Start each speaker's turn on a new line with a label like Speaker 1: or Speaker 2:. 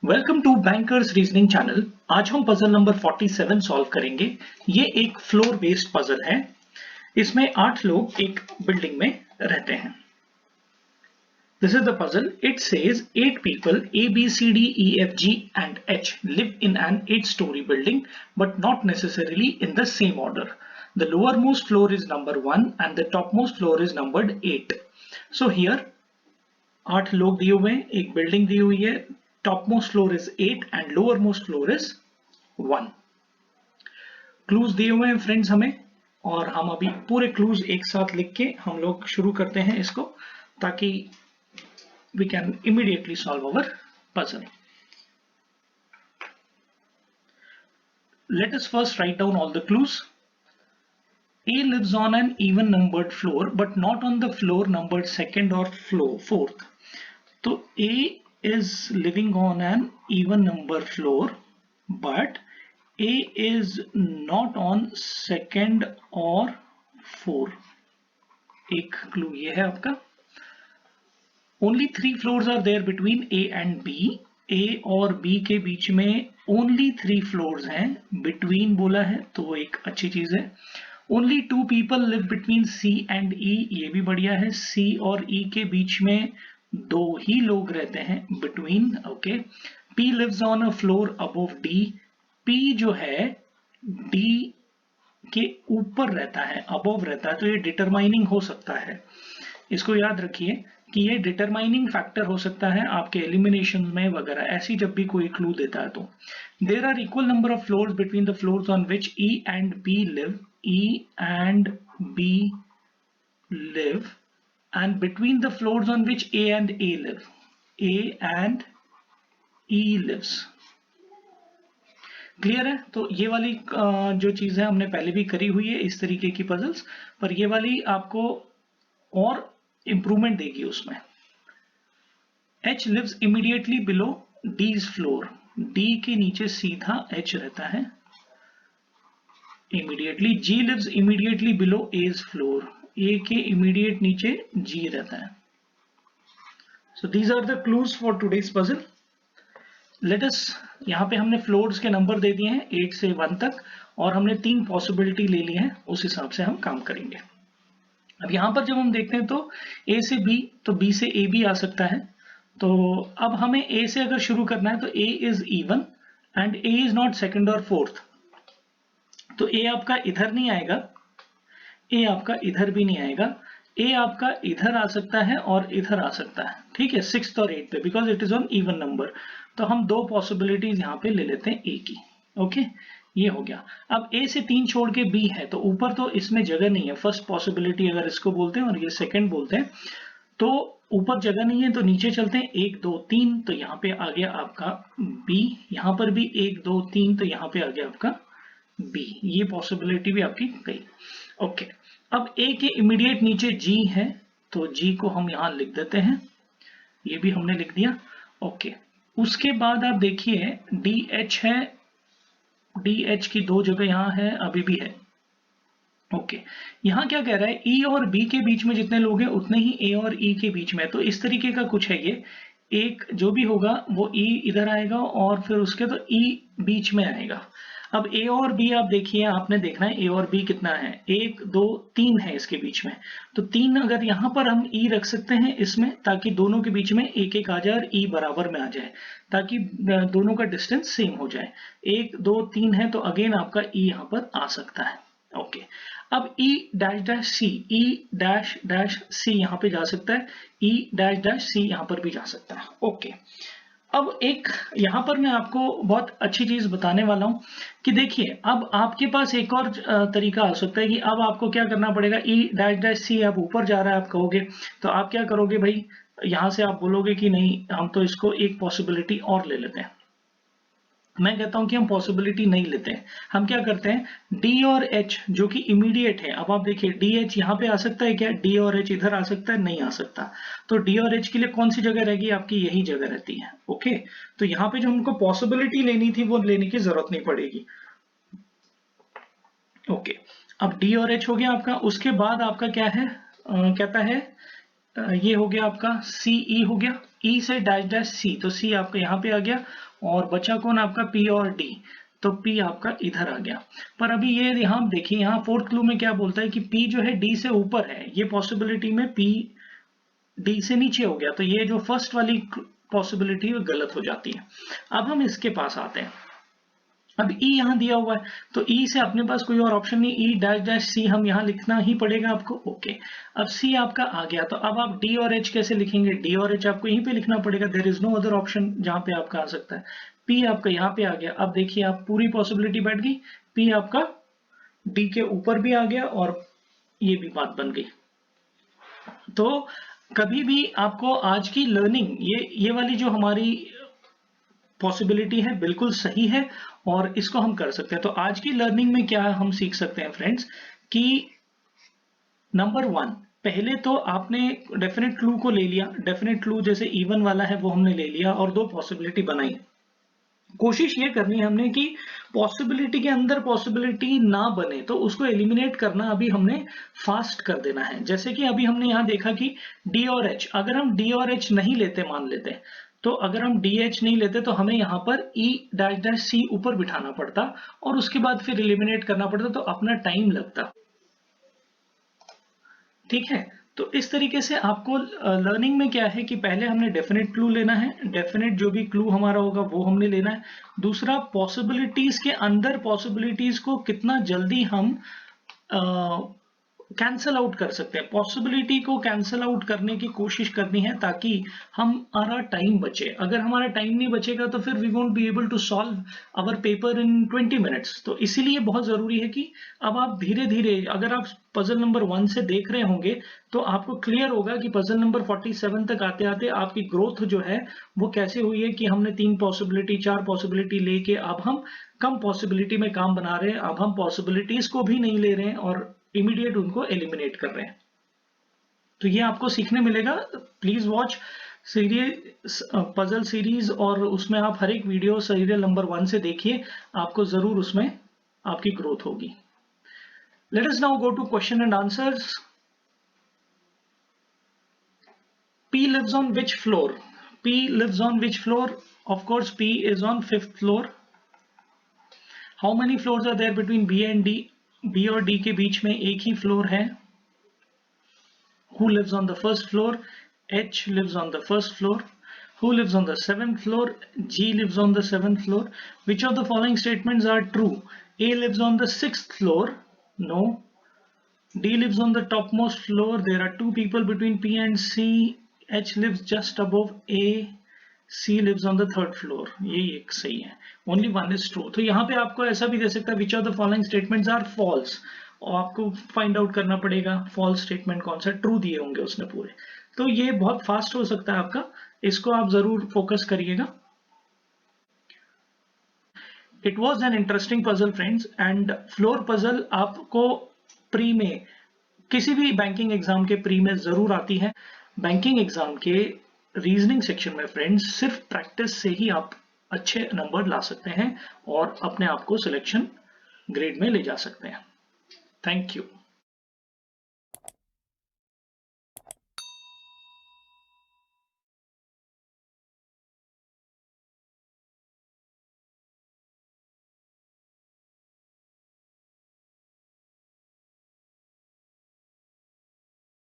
Speaker 1: Welcome to bankers reasoning channel. आज हम puzzle number 47 solve करेंगे। ये एक फ्लोर बेस्ड पजल है। इसमें 8 लोग एक बिल्डिंग में रहते हैं। This is the puzzle. It says 8 people A, B, C, D, E, F, G and H live in an 8-story building but not necessarily in the same order. The lowermost floor is number 1 and the topmost floor is numbered 8. So here 8 लोग दिए हुए हैं, एक building दी हुई है, top most floor is 8 and lower most floor is 1। Clues दिए हुए हैं फ्रेंड्स हमें, और हम अभी पूरे क्लूज एक साथ लिख के हम लोग शुरू करते हैं इसको, ताकि we can immediately solve our puzzle. Let us first write down all the clues. A lives on an even numbered floor but not on the floor numbered second or floor fourth. तो A is living on an even number floor but A is not on second or four. एक clue ये है आपका। Only 3 floors are there between A and B. A और B के बीच में only 3 floors हैं, between बोला है तो वो एक अच्छी चीज है। Only 2 people live between C and E, ये भी बढ़िया है। C और E के बीच में 2 ही लोग रहते हैं between, okay. P lives on a floor above D. P जो है D के ऊपर रहता है, above रहता है, तो ये डिटरमाइनिंग हो सकता है। इसको याद रखिए कि ये डिटरमाइनिंग फैक्टर हो सकता है आपके एलिमिनेशन में वगैरह, ऐसी जब भी कोई क्लू देता है तो। There are equal number of floors between the floors on which E and B live. E and B live and between the floors on which A and A live. A and E lives. Clear है? तो ये वाली जो चीज है हमने पहले भी करी हुई है इस तरीके की पजल्स, पर ये वाली आपको और इंप्रूवमेंट देगी उसमें। H lives immediately below D's floor. D के नीचे सीधा H रहता है immediately. G lives immediately below A's floor. A के immediate नीचे G रहता है। So these are the clues for today's puzzle. Let us, यहाँ पे हमने फ्लोर्स के नंबर दे दिए हैं 8 से 1 तक, और हमने 3 पॉसिबिलिटी ले ली है, उस हिसाब से हम काम करेंगे। अब यहाँ पर जब हम देखते हैं तो A से B, तो B से A भी आ सकता है। तो अब हमें A से अगर शुरू करना है तो A is even and A is not second और फोर्थ, तो A आपका इधर नहीं आएगा, A आपका इधर भी नहीं आएगा। A आपका इधर आ सकता है और इधर आ सकता है, ठीक है, 6th और 8th पे, because it is on even number. तो हम 2 पॉसिबिलिटीज यहाँ पे ले लेते हैं A की, ओके। ये हो गया। अब A से 3 छोड़ के B है, तो ऊपर तो इसमें जगह नहीं है, फर्स्ट पॉसिबिलिटी अगर इसको बोलते हैं और ये सेकंड बोलते हैं, तो ऊपर जगह नहीं है, तो नीचे चलते हैं 1 2 3, तो यहाँ पे आ गया आपका B। यहाँ पर भी 1 2 3, तो यहाँ पे आ गया आपका B। ये पॉसिबिलिटी भी आपकी गई, ओके। अब A के इमीडिएट नीचे G है, तो G को हम यहाँ लिख देते हैं, ये भी हमने लिख दिया, ओके। उसके बाद आप देखिए DH है, DH की 2 जगह यहाँ है, अभी भी है, ओके। यहाँ क्या कह रहा है, E और B के बीच में जितने लोग हैं उतने ही A और E के बीच में, तो इस तरीके का कुछ है ये। एक जो भी होगा वो E इधर आएगा और फिर उसके तो E बीच में आएगा। अब A और B आप देखिए, आपने देखना है A और B कितना है, 1 2 3 है इसके बीच में, तो 3 अगर यहाँ पर हम E रख सकते हैं इसमें, ताकि दोनों के बीच में 1 1 आ जाए और E बराबर में आ जाए, ताकि दोनों का डिस्टेंस सेम हो जाए। 1 2 3 है, तो अगेन आपका E यहाँ पर आ सकता है, ओके। अब E dash dash C, E dash dash C यहाँ पे जा सकता है, E डैश डैश सी यहाँ पर भी जा सकता है, ओके। अब एक यहाँ पर मैं आपको बहुत अच्छी चीज बताने वाला हूँ कि देखिए, अब आपके पास एक और तरीका आ सकता है कि अब आपको क्या करना पड़ेगा, E डैश डैश सी अब ऊपर जा रहा है आप कहोगे, तो आप क्या करोगे भाई, यहाँ से आप बोलोगे कि नहीं, हम तो इसको एक पॉसिबिलिटी और ले लेते हैं। मैं कहता हूं कि हम पॉसिबिलिटी नहीं लेते हैं, हम क्या करते हैं, D और H जो कि इमीडिएट है। अब आप देखिए DH यहाँ पे आ सकता है क्या, D और H इधर आ सकता है, नहीं आ सकता, तो D और H के लिए कौन सी जगह रहेगी, आपकी यही जगह रहती है, ओके। तो यहाँ पे जो हमको पॉसिबिलिटी लेनी थी वो लेने की जरूरत नहीं पड़ेगी, ओके। अब D और H हो गया आपका, उसके बाद आपका क्या है, कहता है ये हो गया आपका CE हो गया, E से डैश डैश C, तो C आपका यहाँ पे आ गया, और बचा कौन आपका P और D, तो P आपका इधर आ गया। पर अभी ये यहाँ देखिए, यहाँ फोर्थ क्लू में क्या बोलता है कि P जो है D से ऊपर है, ये पॉसिबिलिटी में P D से नीचे हो गया, तो ये जो फर्स्ट वाली पॉसिबिलिटी वो गलत हो जाती है। अब हम इसके पास आते हैं। अब E यहाँ दिया हुआ है, तो E से अपने पास कोई और ऑप्शन नहीं, E डैश डैश C हम यहाँ लिखना ही पड़ेगा आपको। ओके, अब C आपका आ गया, तो अब आप D और H कैसे लिखेंगे? D और H आपको यहीं पे लिखना पड़ेगा, there is no other option जहाँ पे आपका आ सकता है। P आपका यहाँ पे आ गया। अब देखिए, आप पूरी पॉसिबिलिटी बैठ गई, P आपका D के ऊपर भी आ गया और ये भी बात बन गई। तो कभी भी आपको आज की लर्निंग, ये वाली जो हमारी पॉसिबिलिटी है बिल्कुल सही है और इसको हम कर सकते हैं। तो आज की लर्निंग में क्या हम सीख सकते हैं फ्रेंड्स, कि नंबर 1, पहले तो आपने डेफिनेट क्लू को ले लिया, डेफिनेट क्लू जैसे इवन वाला है वो हमने ले लिया और 2 पॉसिबिलिटी बनाई। कोशिश ये करनी है हमने कि पॉसिबिलिटी के अंदर पॉसिबिलिटी ना बने, तो उसको एलिमिनेट करना अभी हमने फास्ट कर देना है। जैसे कि अभी हमने यहाँ देखा कि D और H, अगर हम D और H नहीं लेते, मान लेते, तो अगर हम DH नहीं लेते तो हमें यहाँ पर E डैश डैश C ऊपर बिठाना पड़ता और उसके बाद फिर एलिमिनेट करना पड़ता, तो अपना टाइम लगता। ठीक है, तो इस तरीके से आपको लर्निंग में क्या है कि पहले हमने डेफिनेट क्लू लेना है, डेफिनेट जो भी क्लू हमारा होगा वो हमने लेना है। दूसरा, पॉसिबिलिटीज के अंदर पॉसिबिलिटीज को कितना जल्दी हम कैंसल आउट कर सकते हैं, पॉसिबिलिटी को कैंसल आउट करने की कोशिश करनी है ताकि हमारा टाइम बचे। अगर हमारा टाइम नहीं बचेगा तो फिर we won't be able to solve our paper in 20 minutes. तो इसीलिए बहुत जरूरी है कि अब आप धीरे धीरे, अगर आप पजल नंबर 1 से देख रहे होंगे तो आपको क्लियर होगा कि पजल नंबर 47 तक आते आते आपकी ग्रोथ जो है वो कैसे हुई है, कि हमने 3 पॉसिबिलिटी 4 पॉसिबिलिटी लेके अब हम कम पॉसिबिलिटी में काम बना रहे हैं। अब हम पॉसिबिलिटीज को भी नहीं ले रहे हैं और इमीडिएट उनको एलिमिनेट कर रहे हैं। तो ये आपको सीखने मिलेगा। Please watch series, puzzle series, और उसमें आप हर एक वीडियो सीरियल नंबर 1 से देखिए, आपको जरूर उसमें आपकी ग्रोथ होगी। Let us now go to question and answers. P lives on which floor? P lives on which floor? Of course, P is on 5th floor. How many floors are there between B and D? B और D के बीच में एक ही floor है। Who lives on the first floor? H lives on the first floor. Who lives on the 7th floor? G lives on the 7th floor. Which of the following statements are true? A lives on the 6th floor. No. D lives on the topmost floor. There are 2 people between P and C. H lives just above A. C lives on the 3rd floor. ये एक सही है। Only one is true. तो यहाँ पे आपको ऐसा भी दे सकता है, which of the following statements are false, और आपको फाइंड आउट करना पड़ेगा फॉल्स स्टेटमेंट कौन सा, ट्रू दिए होंगे उसने पूरे। तो ये बहुत फास्ट हो सकता है आपका, इसको आप जरूर फोकस करिएगा। It was an interesting puzzle friends, and floor puzzle आपको प्री में, किसी भी बैंकिंग एग्जाम के प्री में जरूर आती है। बैंकिंग एग्जाम के रीजनिंग सेक्शन में फ्रेंड्स सिर्फ प्रैक्टिस से ही आप अच्छे नंबर ला सकते हैं और अपने आप को सिलेक्शन ग्रेड में ले जा सकते हैं। Thank you.